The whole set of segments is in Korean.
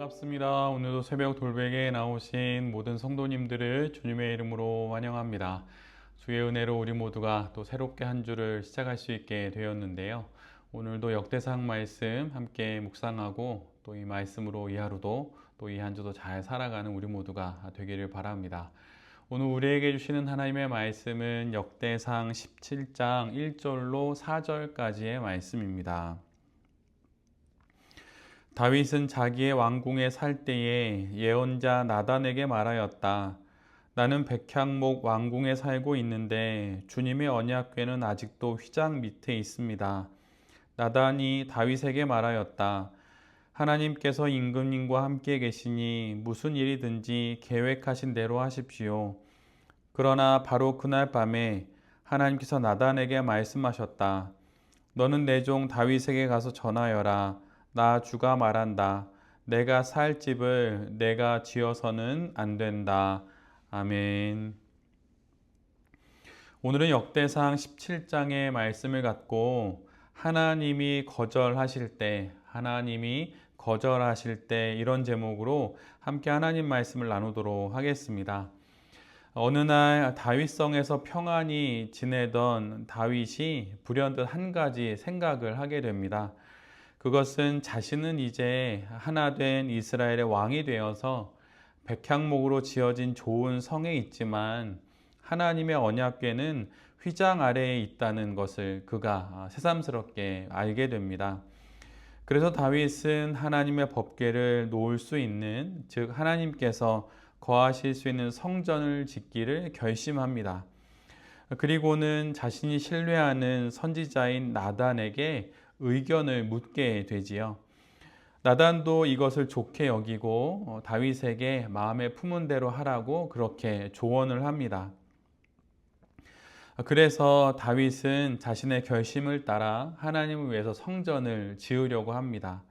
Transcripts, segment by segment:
반갑습니다. 오늘도 새벽 돌베개에 나오신 모든 성도님들을 주님의 이름으로 환영합니다. 주의 은혜로 우리 모두가 또 새롭게 한 주를 시작할 수 있게 되었는데요. 오늘도 역대상 말씀 함께 묵상하고 또 이 말씀으로 이 하루도 또 이 한 주도 잘 살아가는 우리 모두가 되기를 바랍니다. 오늘 우리에게 주시는 하나님의 말씀은 역대상 17장 1절로 4절까지의 말씀입니다. 다윗은 자기의 왕궁에 살 때에 예언자 나단에게 말하였다. 나는 백향목 왕궁에 살고 있는데 주님의 언약궤는 아직도 휘장 밑에 있습니다. 나단이 다윗에게 말하였다. 하나님께서 임금님과 함께 계시니 무슨 일이든지 계획하신 대로 하십시오. 그러나 바로 그날 밤에 하나님께서 나단에게 말씀하셨다. 너는 내 종 다윗에게 가서 전하여라. 나 주가 말한다. 내가 살 집을 내가 지어서는 안 된다. 아멘. 오늘은 역대상 17장의 말씀을 갖고 하나님이 거절하실 때 이런 제목으로 함께 하나님 말씀을 나누도록 하겠습니다. 어느 날 다윗성에서 평안히 지내던 다윗이 불현듯 한 가지 생각을 하게 됩니다. 그것은 자신은 이제 하나 된 이스라엘의 왕이 되어서 백향목으로 지어진 좋은 성에 있지만 하나님의 언약궤는 휘장 아래에 있다는 것을 그가 새삼스럽게 알게 됩니다. 그래서 다윗은 하나님의 법궤를 놓을 수 있는, 즉 하나님께서 거하실 수 있는 성전을 짓기를 결심합니다. 그리고는 자신이 신뢰하는 선지자인 나단에게 의견을 묻게 되지요. 나단도 이것을 좋게 여기고 다윗에게 마음에 품은 대로 하라고 그렇게 조언을 합니다. 그래서 다윗은 자신의 결심을 따라 하나님을 위해서 성전을 지으려고 합니다.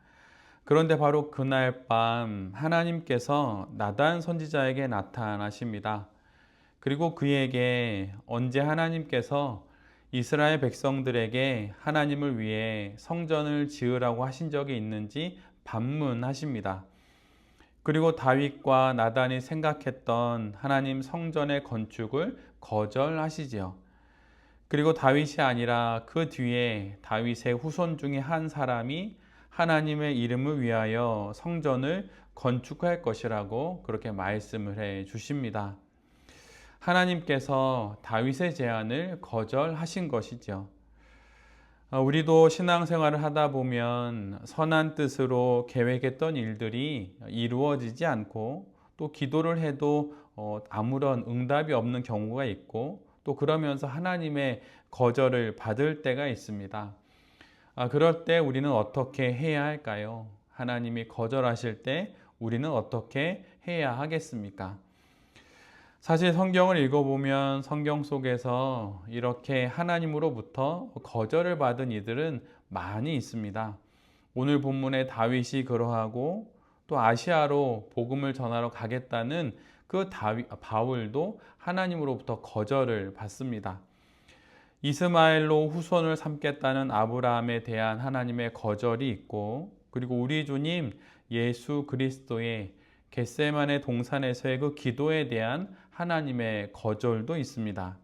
그런데 바로 그날 밤 하나님께서 나단 선지자에게 나타나십니다. 그리고 그에게 언제 하나님께서 이스라엘 백성들에게 하나님을 위해 성전을 지으라고 하신 적이 있는지 반문하십니다. 그리고 다윗과 나단이 생각했던 하나님 성전의 건축을 거절하시지요. 그리고 다윗이 아니라 그 뒤에 다윗의 후손 중에 한 사람이 하나님의 이름을 위하여 성전을 건축할 것이라고 그렇게 말씀을 해 주십니다. 하나님께서 다윗의 제안을 거절하신 것이죠. 우리도 신앙생활을 하다 보면 선한 뜻으로 계획했던 일들이 이루어지지 않고 또 기도를 해도 아무런 응답이 없는 경우가 있고 또 그러면서 하나님의 거절을 받을 때가 있습니다. 그럴 때 우리는 어떻게 해야 할까요? 하나님이 거절하실 때 우리는 어떻게 해야 하겠습니까? 사실 성경을 읽어보면 성경 속에서 이렇게 하나님으로부터 거절을 받은 이들은 많이 있습니다. 오늘 본문에 다윗이 그러하고 또 아시아로 복음을 전하러 가겠다는 그 바울도 하나님으로부터 거절을 받습니다. 이스마엘로 후손을 삼겠다는 아브라함에 대한 하나님의 거절이 있고, 그리고 우리 주님 예수 그리스도의 겟세마네 동산에서의 그 기도에 대한 하나님의 거절도 있습니다.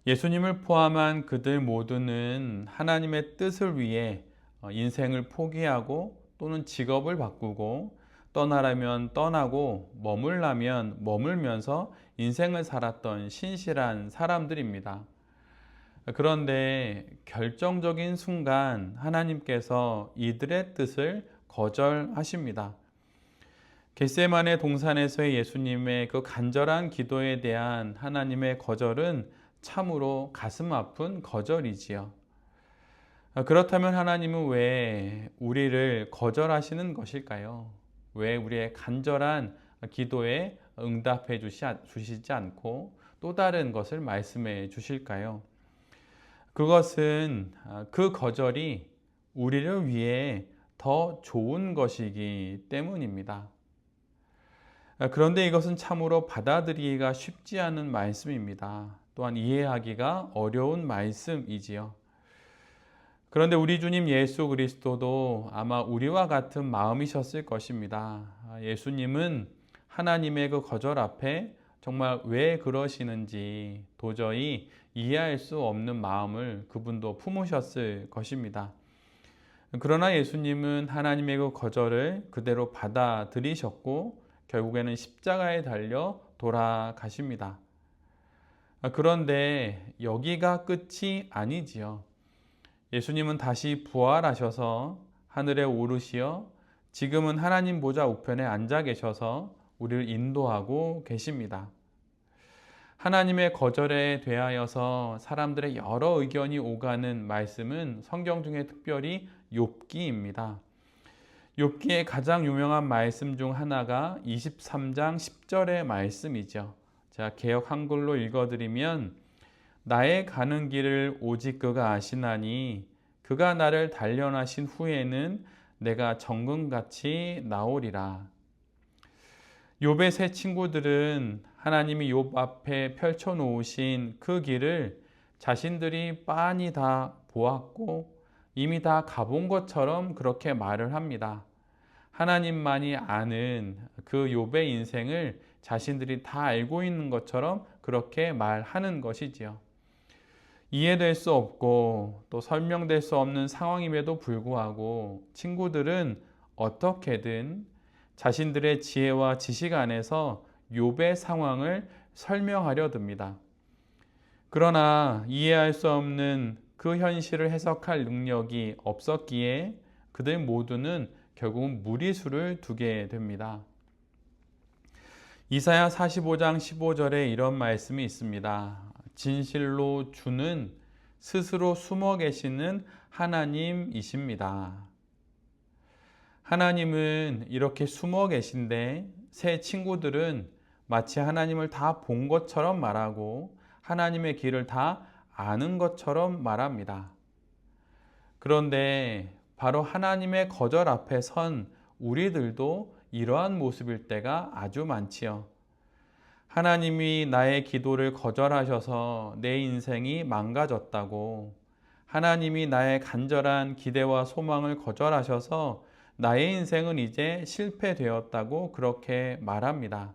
예수님을 포함한 그들 모두는 하나님의 뜻을 위해 인생을 포기하고 또는 직업을 바꾸고 떠나라면 떠나고 머물라면 머물면서 인생을 살았던 신실한 사람들입니다. 그런데 결정적인 순간 하나님께서 이들의 뜻을 거절하십니다. 겟세마네 동산에서의 예수님의 그 간절한 기도에 대한 하나님의 거절은 참으로 가슴 아픈 거절이지요. 그렇다면 하나님은 왜 우리를 거절하시는 것일까요? 왜 우리의 간절한 기도에 응답해 주시지 않고 또 다른 것을 말씀해 주실까요? 그것은 그 거절이 우리를 위해 더 좋은 것이기 때문입니다. 그런데 이것은 참으로 받아들이기가 쉽지 않은 말씀입니다. 또한 이해하기가 어려운 말씀이지요. 그런데 우리 주님 예수 그리스도도 아마 우리와 같은 마음이셨을 것입니다. 예수님은 하나님의 그 거절 앞에 정말 왜 그러시는지 도저히 이해할 수 없는 마음을 그분도 품으셨을 것입니다. 그러나 예수님은 하나님의 그 거절을 그대로 받아들이셨고 결국에는 십자가에 달려 돌아가십니다. 그런데 여기가 끝이 아니지요. 예수님은 다시 부활하셔서 하늘에 오르시어 지금은 하나님 보좌 우편에 앉아 계셔서 우리를 인도하고 계십니다. 하나님의 거절에 대하여서 사람들의 여러 의견이 오가는 말씀은 성경 중에 특별히 욥기입니다. 욥기의 가장 유명한 말씀 중 하나가 23장 10절의 말씀이죠. 제가 개역 한글로 읽어드리면 나의 가는 길을 오직 그가 아시나니 그가 나를 단련하신 후에는 내가 정금같이 나오리라. 욥의 세 친구들은 하나님이 욥 앞에 펼쳐놓으신 그 길을 자신들이 빤히 다 보았고 이미 다 가본 것처럼 그렇게 말을 합니다. 하나님만이 아는 그 욥의 인생을 자신들이 다 알고 있는 것처럼 그렇게 말하는 것이지요. 이해될 수 없고 또 설명될 수 없는 상황임에도 불구하고 친구들은 어떻게든 자신들의 지혜와 지식 안에서 욥의 상황을 설명하려 듭니다. 그러나 이해할 수 없는 그 현실을 해석할 능력이 없었기에 그들 모두는 결국은 무리수를 두게 됩니다. 이사야 45장 15절에 이런 말씀이 있습니다. 진실로 주는 스스로 숨어 계시는 하나님이십니다. 하나님은 이렇게 숨어 계신데 새 친구들은 마치 하나님을 다 본 것처럼 말하고 하나님의 길을 다 아는 것처럼 말합니다. 그런데 바로 하나님의 거절 앞에 선 우리들도 이러한 모습일 때가 아주 많지요. 하나님이 나의 기도를 거절하셔서 내 인생이 망가졌다고, 하나님이 나의 간절한 기대와 소망을 거절하셔서 나의 인생은 이제 실패되었다고 그렇게 말합니다.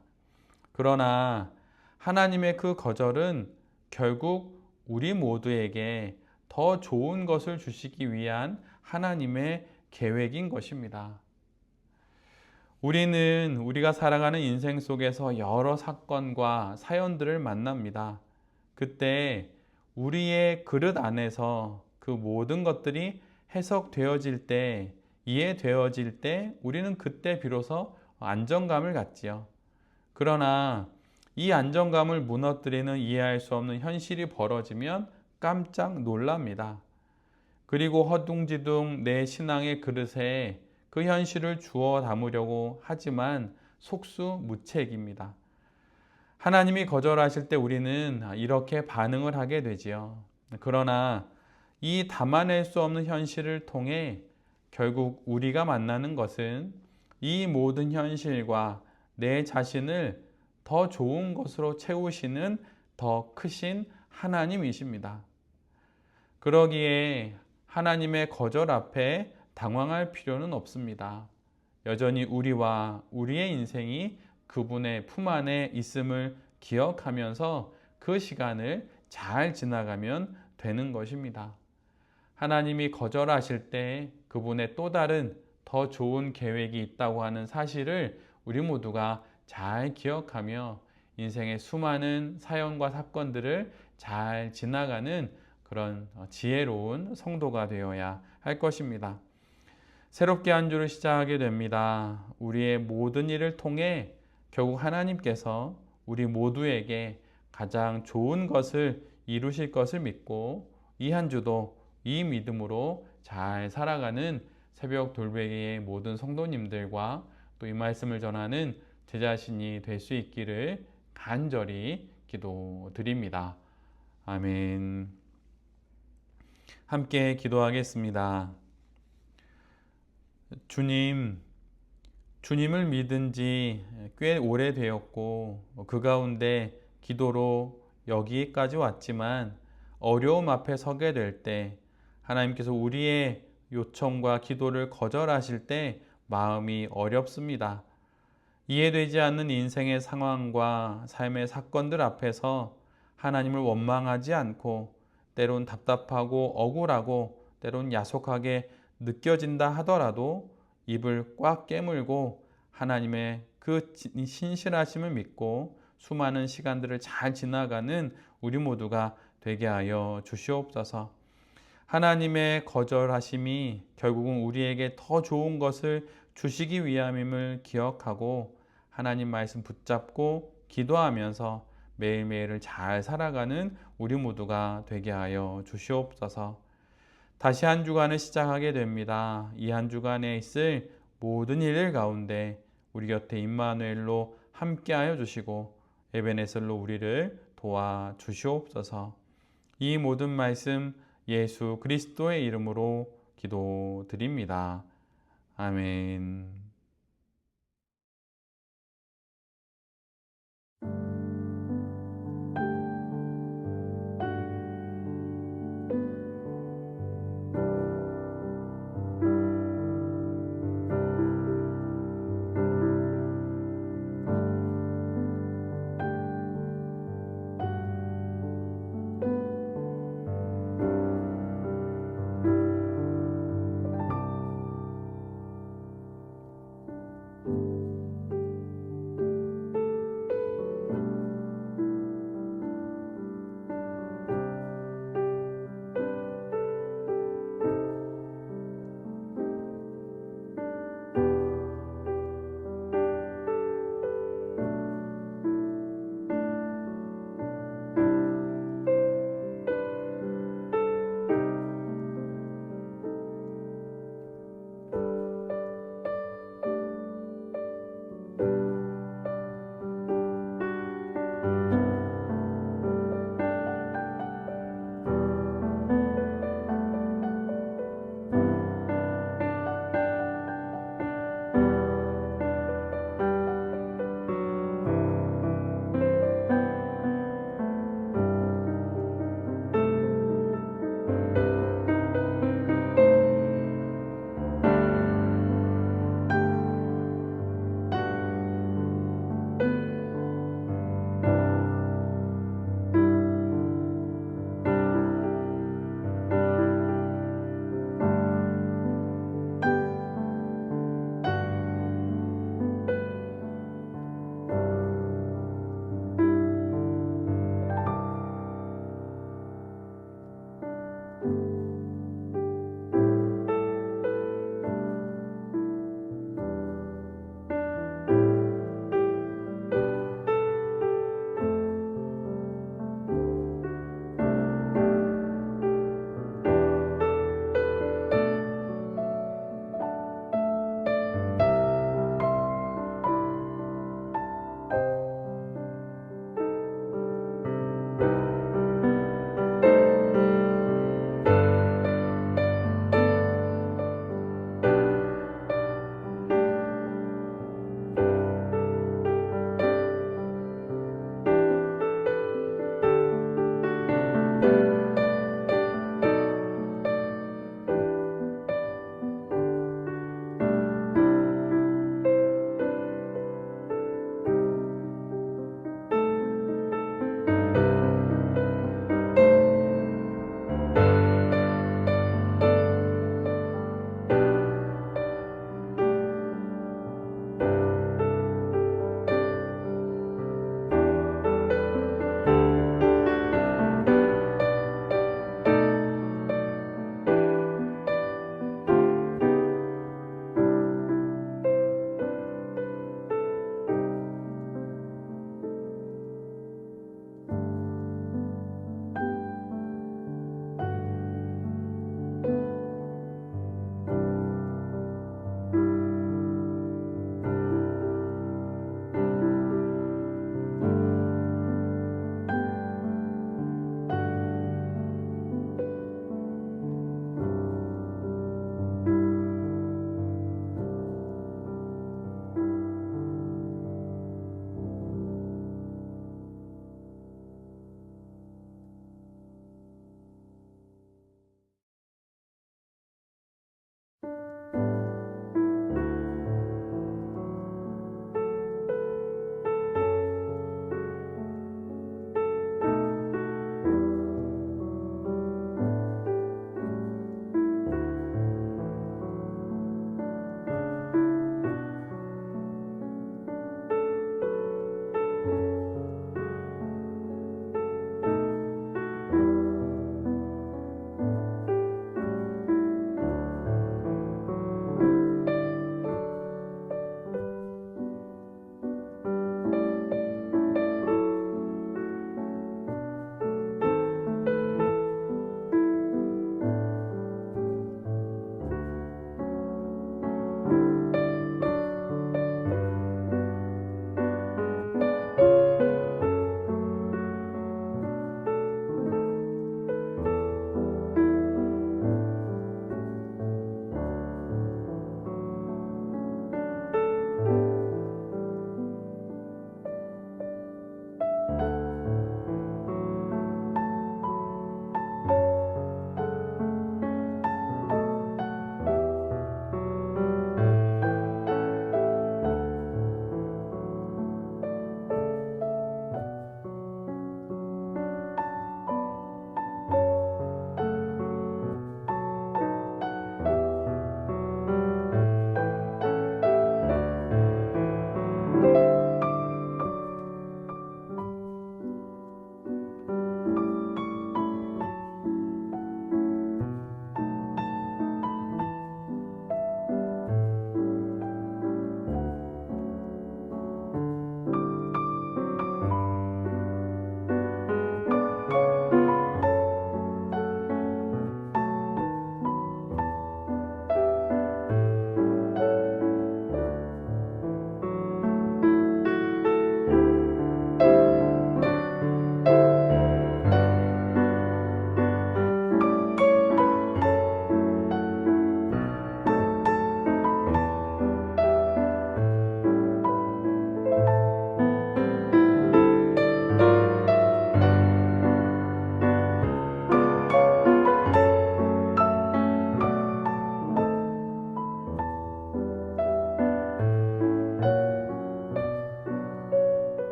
그러나 하나님의 그 거절은 결국 우리 모두에게 더 좋은 것을 주시기 위한 하나님의 계획인 것입니다. 우리는 우리가 살아가는 인생 속에서 여러 사건과 사연들을 만납니다. 그때 우리의 그릇 안에서 그 모든 것들이 해석되어질 때, 이해되어질 때 우리는 그때 비로소 안정감을 갖지요. 그러나 이 안정감을 무너뜨리는 이해할 수 없는 현실이 벌어지면 깜짝 놀랍니다. 그리고 허둥지둥 내 신앙의 그릇에 그 현실을 주워 담으려고 하지만 속수무책입니다. 하나님이 거절하실 때 우리는 이렇게 반응을 하게 되지요. 그러나 이 담아낼 수 없는 현실을 통해 결국 우리가 만나는 것은 이 모든 현실과 내 자신을 더 좋은 것으로 채우시는 더 크신 하나님이십니다. 그러기에 하나님의 거절 앞에 당황할 필요는 없습니다. 여전히 우리와 우리의 인생이 그분의 품 안에 있음을 기억하면서 그 시간을 잘 지나가면 되는 것입니다. 하나님이 거절하실 때 그분의 또 다른 더 좋은 계획이 있다고 하는 사실을 우리 모두가 잘 기억하며 인생의 수많은 사연과 사건들을 잘 지나가는 그런 지혜로운 성도가 되어야 할 것입니다. 새롭게 한 주를 시작하게 됩니다. 우리의 모든 일을 통해 결국 하나님께서 우리 모두에게 가장 좋은 것을 이루실 것을 믿고 이 한 주도 이 믿음으로 잘 살아가는 새벽 돌베개의 모든 성도님들과 또 이 말씀을 전하는 제 자신이 될 수 있기를 간절히 기도드립니다. 아멘. 함께 기도하겠습니다. 주님을 믿은 지 꽤 오래되었고 그 가운데 기도로 여기까지 왔지만 어려움 앞에 서게 될 때 하나님께서 우리의 요청과 기도를 거절하실 때 마음이 어렵습니다. 이해되지 않는 인생의 상황과 삶의 사건들 앞에서 하나님을 원망하지 않고 때론 답답하고 억울하고 때론 야속하게 느껴진다 하더라도 입을 꽉 깨물고 하나님의 그 신실하심을 믿고 수많은 시간들을 잘 지나가는 우리 모두가 되게 하여 주시옵소서. 하나님의 거절하심이 결국은 우리에게 더 좋은 것을 주시기 위함임을 기억하고 하나님 말씀 붙잡고 기도하면서 매일매일을 잘 살아가는 우리 모두가 되게 하여 주시옵소서. 다시 한 주간을 시작하게 됩니다. 이 한 주간에 있을 모든 일 가운데 우리 곁에 임마누엘로 함께하여 주시고 에베네셀로 우리를 도와 주시옵소서. 이 모든 말씀 예수 그리스도의 이름으로 기도드립니다. 아멘.